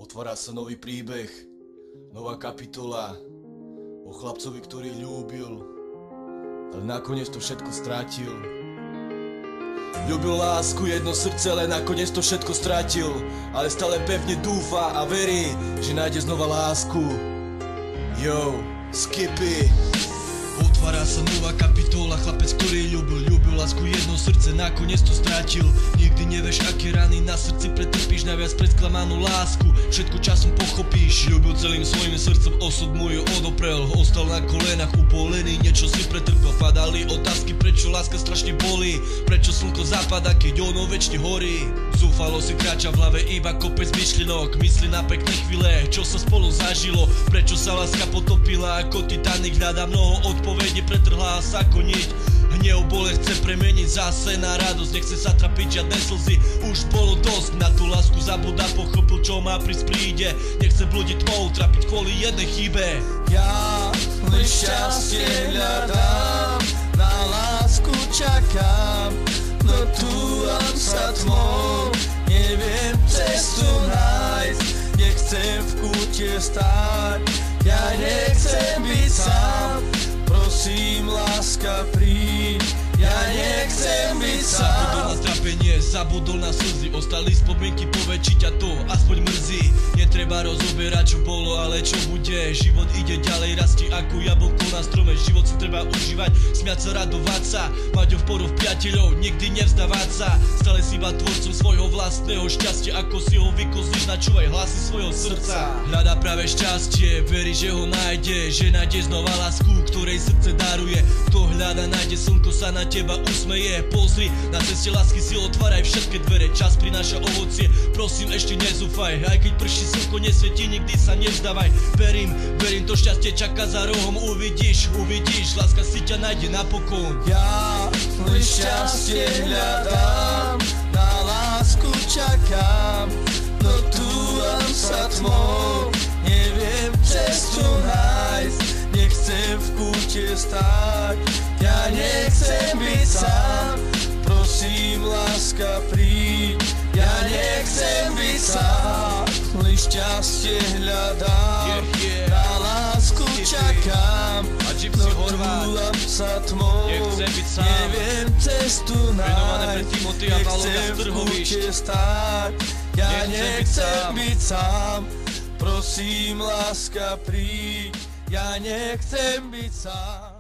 Otvára sa nový príbeh, nová kapitola o chlapcovi, ktorý ľúbil, ale nakoniec to všetko strátil. Ľúbil lásku, jedno srdce, ale nakoniec to všetko strátil. Ale stále pevne dúfa a verí, že nájde znova lásku. Yo, Skippy. Otvára sa nová kapitola, chlapec, ktorý ľúbil lásku, jedno srdce, nakoniec to strátil. Nikdy nevieš, aké rany na srdci pretrpíš, najviac pred sklamanú lásku všetko časom pochopíš. Ľúbil celým svojim srdcom, osud mu ju odoprel, ostal na kolenách ubolený, niečo si pretrpel. Padali otázky, prečo láska strašne bolí, prečo slnko zapadá, keď ono večne horí. Zúfalo si kráča v hlave iba kopec myšlienok, myslí na pekné chvíle, čo sa spolu zažilo, prečo sa láska potopila ako Titanic. Hľadá mnoho odpovedí, pretrhla sa ako niť. Hnev bole chce premeniť zase na radosť, nechce sa trapiť žiadne slzy, už bolo dosť. Na tú lásku zabúda, pochopil, čo má prísť príde. Nechce blúdiť tmou, trapiť kvôli jednej chybe. Ja len šťastie hľadám, na lásku čakám, no túlam sa tmou, neviem cestu nájsť, nechcem v kúte stáť, ja nechcem byť sám. Prosím, láska, príď, ja nechcem byť sám. Zabudol na trápenie, zabudol na slzy, ostali spomienky, poväčšiť ťa to aspoň mrzí. Netreba rozoberať, čo bolo, ale čo bude. Život ide ďalej, rastí ako jablko na strome. Život si treba užívať, smiať sa, radovať sa, mať oporu v priateľov, nikdy nevzdávať sa. Stále si iba tvorcom svojho vlastného šťastia, ako si ho vykozíš, načúvaj hlasy svojho srdca. Hľadá práve šťastie, verí, že ho nájde, že nájde znova lásku, ktorej srdce daruje. Kto hľada, nájde, slnko sa na teba usmeje. Pozri, na ceste lásky si otváraj všetky dvere, čas prináša ovocie, prosím, ešte nezúfaj. Aj keď prší, slnko nesvietí, nikdy sa nevzdávaj. Verím, to šťastie čaká za rohom, uvidíš, láska si ťa nájde napokon. Ja len šťastie hľadám, na lásku čakám, no túlam sa tmou, neviem cestu nájsť, nechcem v kúte stáť, ja nechcem byť sám. Prosím, láska, príď, ja nechcem byť sám. Len šťastie hľadám, na lásku čakám, no túlam sa tmou, neviem cestu nájsť, nechcem v kúte stáť, ja nechcem byť sám. Prosím, láska, príď, ja nechcem byť sám.